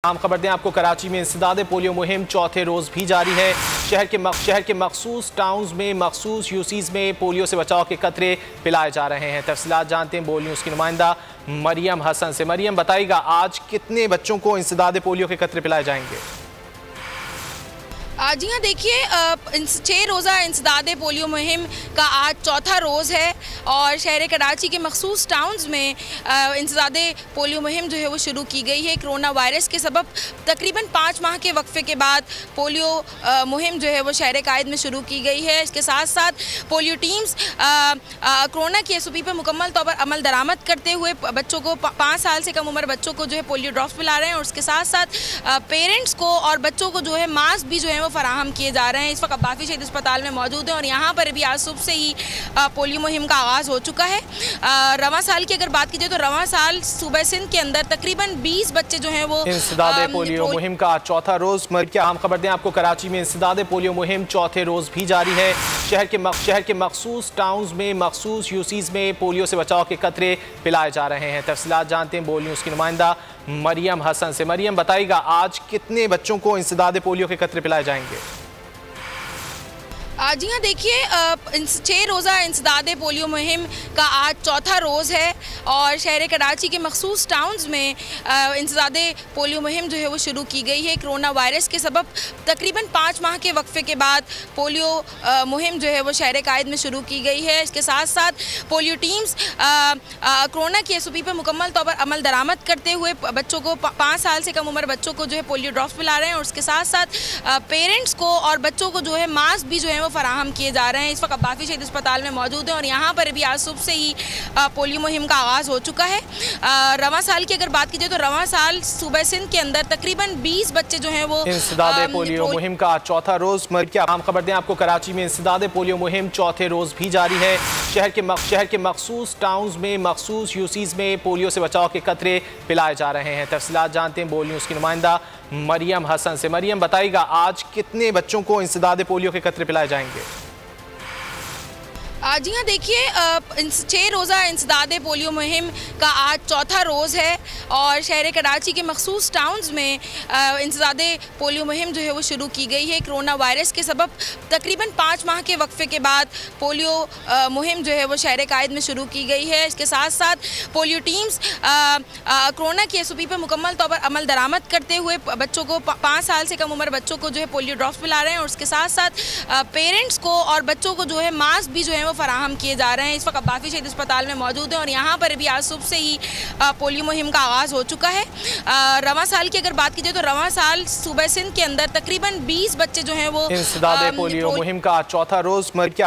आम खबर दें आपको, कराची में इंसदादे पोलियो मुहिम चौथे रोज भी जारी है। शहर के मखसूस टाउन्स में मखसूस यूसीज में पोलियो से बचाव के कतरे पिलाए जा रहे हैं। तफसीलात जानते हैं बोल न्यूज़ की नुमाइंदा मरियम हसन से। मरियम, बताइएगा आज कितने बच्चों को इंसदादे पोलियो के कतरे पिलाए जाएंगे? जी हाँ, देखिए 6 रोज़ा इंसदादे पोलियो मुहिम का आज चौथा रोज़ है और शहर कराची के मखसूस टाउन्स में इंसदादे पोलियो मुहिम जो है वो शुरू की गई है। कोरोना वायरस के सबब तकरीबन 5 माह के वक्फे के बाद पोलियो मुहिम जो है वो शहर कायद में शुरू की गई है। इसके साथ साथ पोलियो टीम्स कोरोना की SOP पर मुकम्मल तौर पर अमल दरामद करते हुए बच्चों को 5 साल से कम उम्र बच्चों को जो है पोलियो ड्रॉप्स पिला रहे हैं और उसके साथ साथ पेरेंट्स को और बच्चों को जो है मास्क भी जो है फराहम किए जा रहे हैं। इस वक्त अब्बासी शहीद अस्पताल में मौजूद हैं और यहाँ पर भी आज सुबह से ही पोलियो मुहिम का आगाज़ हो चुका है। रवां साल की अगर बात की जाए तो रवां साल सूबे सिंध के अंदर तकरीबन 20 बच्चे जो हैं वो इंसदादे पोलियो मुहिम का चौथा रोज। क्या आम खबर दें आपको, कराची में इंसदादे पोलियो मुहिम चौथे रोज भी जारी है। शहर के मखसूस टाउन्स में मखसूस यूसीज में पोलियो से बचाव के कतरे पिलाए जा रहे हैं। तफसीलात जानते हैं बोल न्यूज़ की नुमाइंदा मरियम हसन से। मरियम, बताइएगा आज कितने बच्चों को इंसदादे पोलियो के कतरे पिलाए जाएंगे? जी हाँ, देखिए 6 रोज़ा इंसदादे पोलियो मुहिम का आज चौथा रोज़ है और शहर कराची के मखसूस टाउन्स में इंसदादे पोलियो मुहिम जो है वो शुरू की गई है। कोरोना वायरस के सबब तकरीबन 5 माह के वक्फे के बाद पोलियो मुहिम जो है वो शहर कायद में शुरू की गई है। इसके साथ साथ पोलियो टीम्स कोरोना की SOP पर मुकम्मल तौर पर अमल दरामद करते हुए बच्चों को 5 साल से कम उम्र बच्चों को जो है पोलियो ड्रॉप्स पिला रहे हैं और उसके साथ साथ पेरेंट्स को और बच्चों को जो है मास्क भी जो है फराहम किए जा रहे हैं। इस वक्त अब्बासी शहीद अस्पताल में मौजूद हैं और यहाँ पर भी आज सुबह से ही पोलियो मुहिम का आगाज़ हो चुका है। रवां साल की अगर बात की जाए तो रवां साल सूबे सिंध के अंदर तकरीबन 20 बच्चे जो हैं वो इंसदादे पोलियो मुहिम का चौथा रोज। क्या आम खबर दें आपको, कराची में इंसदादे पोलियो मुहिम चौथे रोज भी जारी है। शहर के मखसूस टाउन्स में मखसूस यूसीज में पोलियो से बचाव के कतरे पिलाए जा रहे हैं। तफसीलात जानते हैं बोल न्यूज़ की नुमाइंदा मरियम हसन से। मरियम, बताइएगा आज कितने बच्चों को इंसदादे पोलियो के कतरे पिलाए जाएंगे? जी हाँ, देखिए 6 रोज़ा इंसदादे पोलियो मुहिम का आज चौथा रोज़ है और शहर कराची के मखसूस टाउन्स में इंसदादे पोलियो मुहिम जो है वो शुरू की गई है। कोरोना वायरस के सबब तकरीबन 5 माह के वक्फे के बाद पोलियो मुहिम जो है वो शहर कायद में शुरू की गई है। इसके साथ साथ पोलियो टीम्स कोरोना की SOP पर मुकम्मल तौर पर अमल दरामद करते हुए बच्चों को 5 साल से कम उम्र बच्चों को जो है पोलियो ड्रॉप्स पिला रहे हैं और उसके साथ साथ पेरेंट्स को और बच्चों को जो है मास्क भी जो है फराहम किए जा रहे हैं। इस वक्त अब्बासी शहीद अस्पताल में मौजूद हैं और यहाँ पर भी आज सुबह से ही पोलियो मुहिम का आगाज़ हो चुका है। रवां साल की अगर बात की जाए तो रवां साल सूबे सिंध के अंदर तकरीबन 20 बच्चे जो हैं वो इंसदादे पोलियो मुहिम का चौथा रोज। क्या